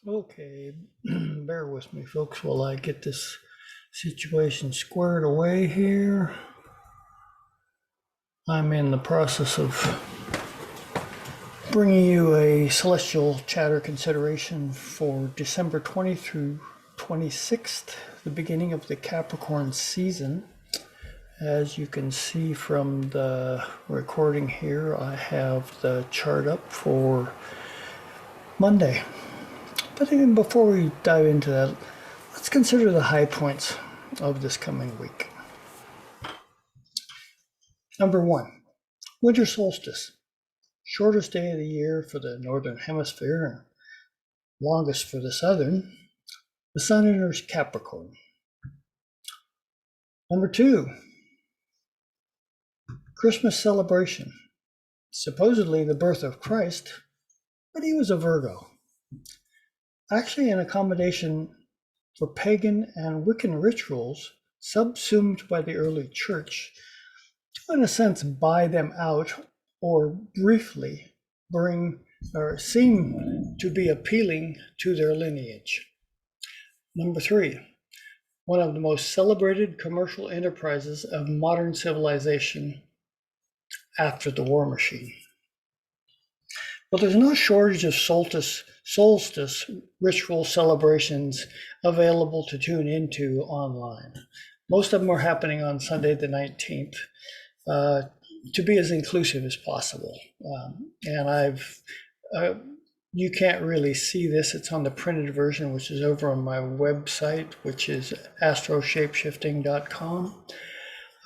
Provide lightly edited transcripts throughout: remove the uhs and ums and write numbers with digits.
Okay, bear with me, folks, while I get this situation squared away here. I'm in the process of bringing you a celestial chatter consideration for December 20 through 26th, the beginning of the Capricorn season. As you can see from the recording here, I have the chart up for Monday. But even before we dive into that, let's consider the high points of this coming week. Number 1, Winter Solstice. Shortest day of the year for the Northern Hemisphere and longest for the Southern. The Sun enters Capricorn. Number 2, Christmas celebration. Supposedly the birth of Christ, but he was a Virgo. Actually an accommodation for pagan and Wiccan rituals subsumed by the early church to, in a sense, buy them out or briefly bring or seem to be appealing to their lineage. Number 3, one of the most celebrated commercial enterprises of modern civilization after the war machine. But there's no shortage of solstice ritual celebrations available to tune into online. Most of them are happening on Sunday the 19th to be as inclusive as possible. You can't really see this. It's on the printed version, which is over on my website, which is astroshapeshifting.com.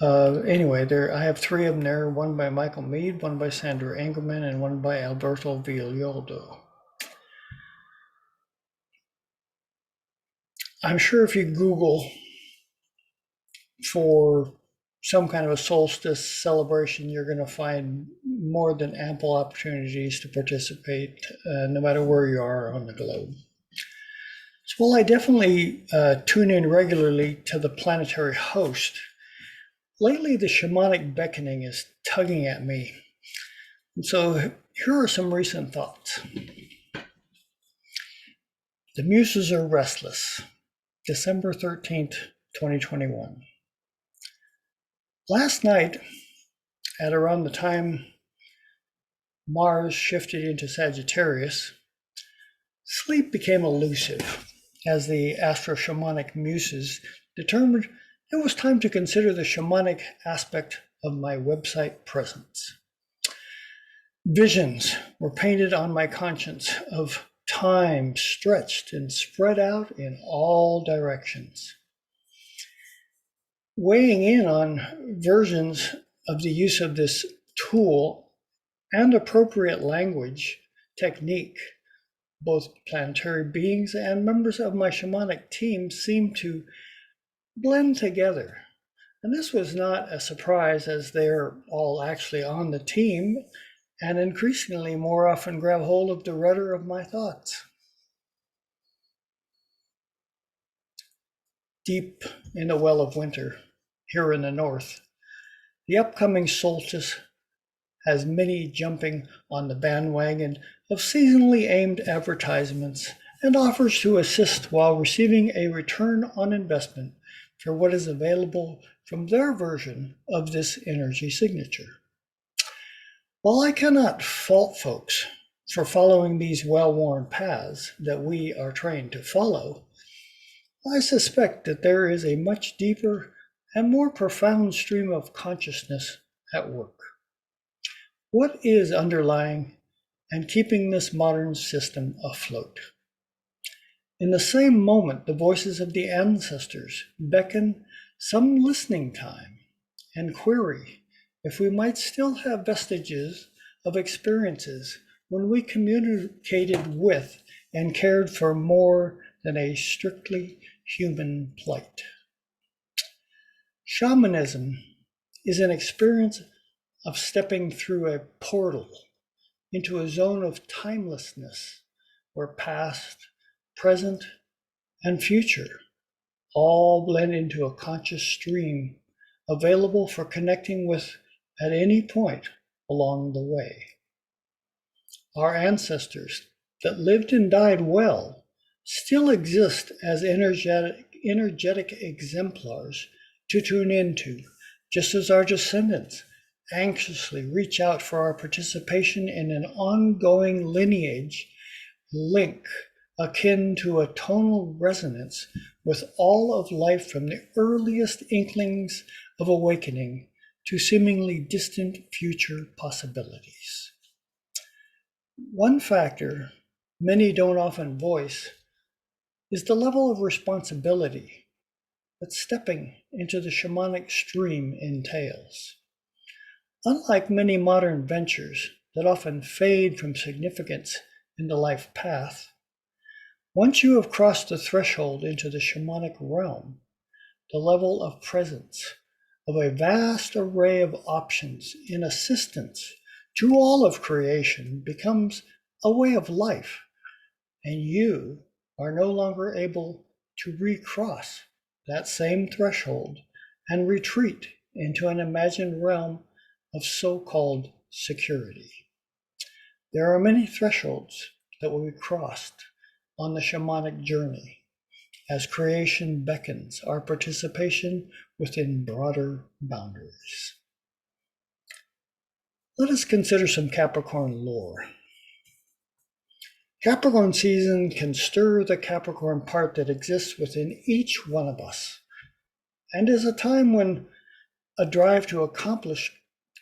Anyway, I have 3 of them there, one by Michael Mead, one by Sandra Engelman, and one by Alberto Villoldo. I'm sure if you Google for some kind of a solstice celebration, you're going to find more than ample opportunities to participate, no matter where you are on the globe. So while I definitely tune in regularly to the planetary host, lately the shamanic beckoning is tugging at me. And so here are some recent thoughts. The muses are restless. December 13th, 2021. Last night, at around the time Mars shifted into Sagittarius, sleep became elusive as the astro-shamanic muses determined it was time to consider the shamanic aspect of my website presence. Visions were painted on my conscience of time stretched and spread out in all directions. Weighing in on versions of the use of this tool and appropriate language technique, both planetary beings and members of my shamanic team seemed to blend together. And this was not a surprise, as they're all actually on the team and increasingly more often grab hold of the rudder of my thoughts. Deep in the well of winter, here in the north, the upcoming solstice has many jumping on the bandwagon of seasonally aimed advertisements and offers to assist while receiving a return on investment for what is available from their version of this energy signature. While I cannot fault folks for following these well-worn paths that we are trained to follow, I suspect that there is a much deeper and more profound stream of consciousness at work. What is underlying and keeping this modern system afloat? In the same moment, the voices of the ancestors beckon some listening time and query if we might still have vestiges of experiences when we communicated with and cared for more than a strictly human plight. Shamanism is an experience of stepping through a portal into a zone of timelessness where past, present, and future all blend into a conscious stream available for connecting with at any point along the way. Our ancestors that lived and died well still exist as energetic exemplars to tune into, just as our descendants anxiously reach out for our participation in an ongoing lineage link akin to a tonal resonance with all of life from the earliest inklings of awakening to seemingly distant future possibilities. One factor many don't often voice is the level of responsibility that stepping into the shamanic stream entails. Unlike many modern ventures that often fade from significance in the life path, once you have crossed the threshold into the shamanic realm, the level of presence of a vast array of options in assistance to all of creation becomes a way of life, and you are no longer able to recross that same threshold and retreat into an imagined realm of so-called security. There are many thresholds that will be crossed on the shamanic journey as creation beckons our participation within broader boundaries. Let us consider some Capricorn lore. Capricorn season can stir the Capricorn part that exists within each one of us, and is a time when a drive to accomplish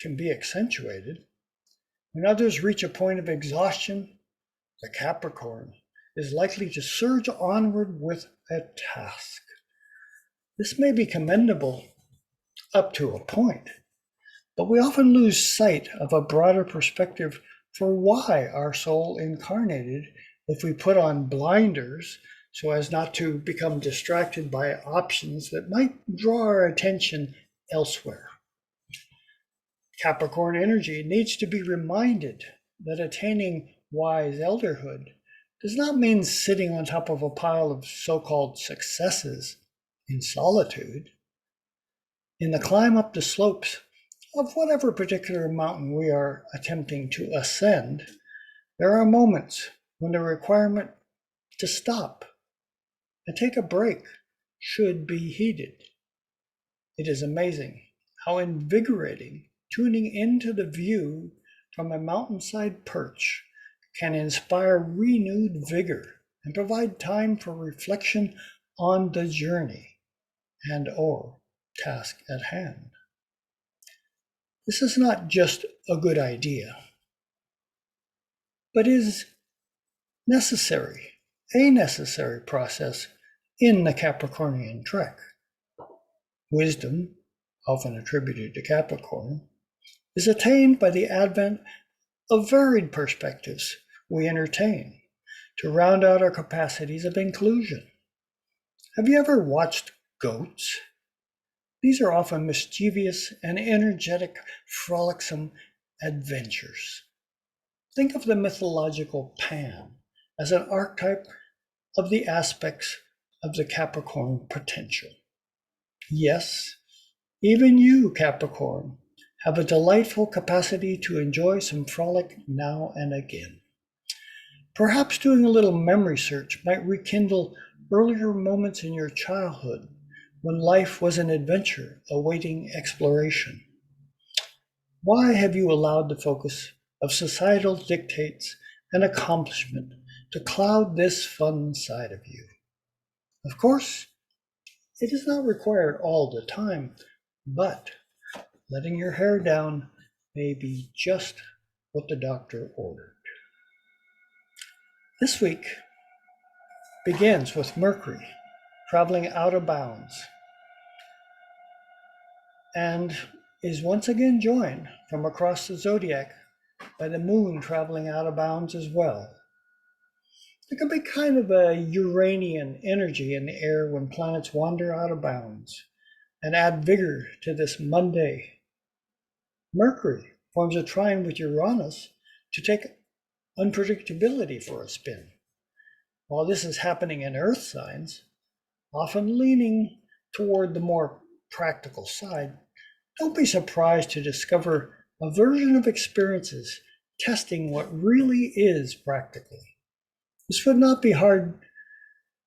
can be accentuated. When others reach a point of exhaustion, the Capricorn is likely to surge onward with a task. This may be commendable up to a point, but we often lose sight of a broader perspective for why our soul incarnated if we put on blinders so as not to become distracted by options that might draw our attention elsewhere. Capricorn energy needs to be reminded that attaining wise elderhood does not mean sitting on top of a pile of so-called successes in solitude. In the climb up the slopes of whatever particular mountain we are attempting to ascend, there are moments when the requirement to stop and take a break should be heeded. It is amazing how invigorating tuning into the view from a mountainside perch can inspire renewed vigor and provide time for reflection on the journey and/or task at hand. This is not just a good idea, but is a necessary process in the Capricornian trek. Wisdom, often attributed to Capricorn, is attained by the advent of varied perspectives we entertain to round out our capacities of inclusion. Have you ever watched goats? These are often mischievous and energetic, frolicsome adventures. Think of the mythological Pan as an archetype of the aspects of the Capricorn potential. Yes, even you, Capricorn, have a delightful capacity to enjoy some frolic now and again. Perhaps doing a little memory search might rekindle earlier moments in your childhood when life was an adventure awaiting exploration. Why have you allowed the focus of societal dictates and accomplishment to cloud this fun side of you? Of course, it is not required all the time, but letting your hair down may be just what the doctor ordered. This week begins with Mercury traveling out of bounds and is once again joined from across the zodiac by the moon traveling out of bounds as well. There can be kind of a Uranian energy in the air when planets wander out of bounds and add vigor to this Monday. Mercury forms a trine with Uranus to take unpredictability for a spin. While this is happening in Earth signs, often leaning toward the more practical side, don't be surprised to discover a version of experiences testing what really is practical. This would not be hard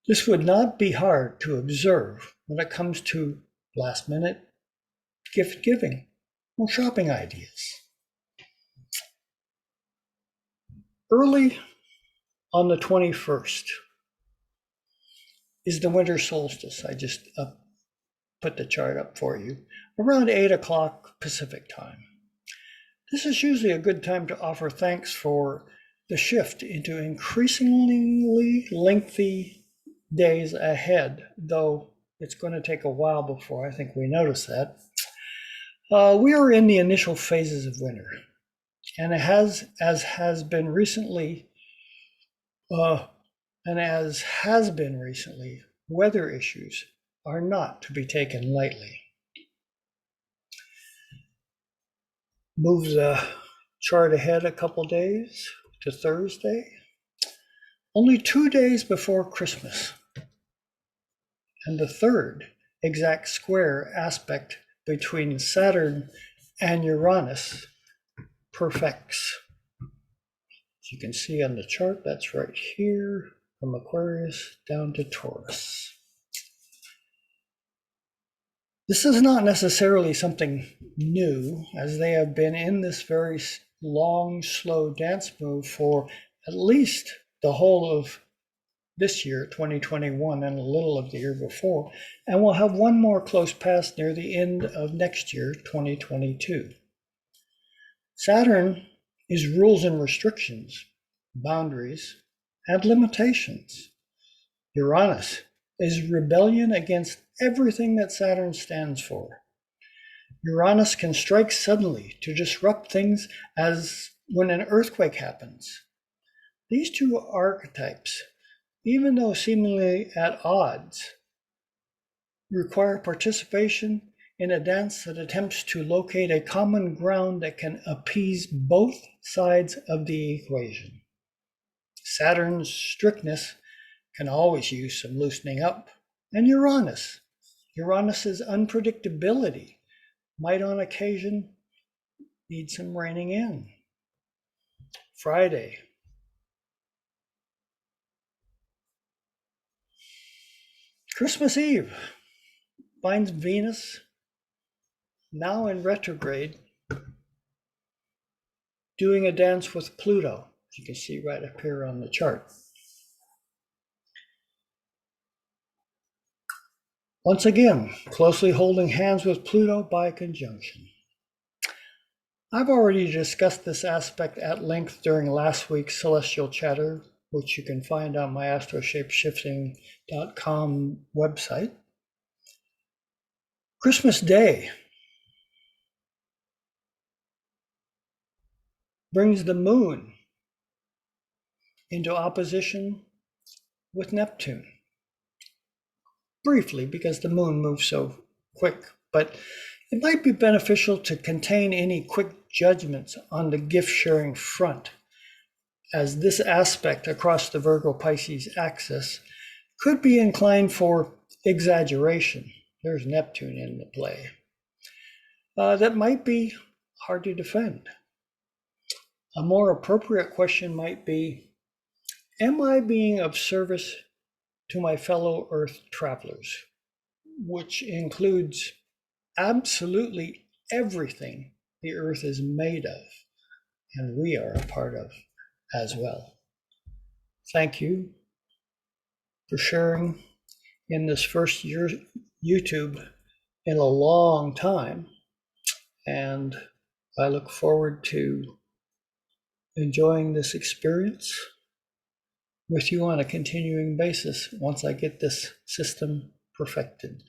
This would not be hard to observe when it comes to last-minute gift giving or shopping ideas. Early on the 21st is the winter solstice. I just put the chart up for you, around 8 o'clock Pacific time. This is usually a good time to offer thanks for the shift into increasingly lengthy days ahead, though it's going to take a while before I think we notice that. We are in the initial phases of winter, and as has been recently, weather issues are not to be taken lightly. Move the chart ahead a couple days to Thursday, only 2 days before Christmas, and the third exact square aspect between Saturn and Uranus perfects. As you can see on the chart, that's right here, from Aquarius down to Taurus. This is not necessarily something new, as they have been in this very long, slow dance move for at least the whole of this year, 2021, and a little of the year before, and we'll have one more close pass near the end of next year, 2022. Saturn is rules and restrictions, boundaries, and limitations. Uranus is rebellion against everything that Saturn stands for. Uranus can strike suddenly to disrupt things, as when an earthquake happens. These two archetypes, even though seemingly at odds, require participation in a dance that attempts to locate a common ground that can appease both sides of the equation. Saturn's strictness can always use some loosening up, and Uranus's unpredictability might on occasion need some reining in. Friday. Christmas Eve finds Venus, now in retrograde, doing a dance with Pluto, as you can see right up here on the chart. Once again, closely holding hands with Pluto by conjunction. I've already discussed this aspect at length during last week's Celestial Chatter, which you can find on my astroshapeshifting.com website. Christmas Day brings the moon into opposition with Neptune. Briefly, because the moon moves so quick, but it might be beneficial to contain any quick judgments on the gift-sharing front, as this aspect across the Virgo-Pisces axis could be inclined for exaggeration. There's Neptune in the play. That might be hard to defend. A more appropriate question might be, am I being of service to my fellow Earth travelers, which includes absolutely everything the Earth is made of, and we are a part of as well. Thank you for sharing in this first year YouTube in a long time, and I look forward to enjoying this experience with you on a continuing basis once I get this system perfected.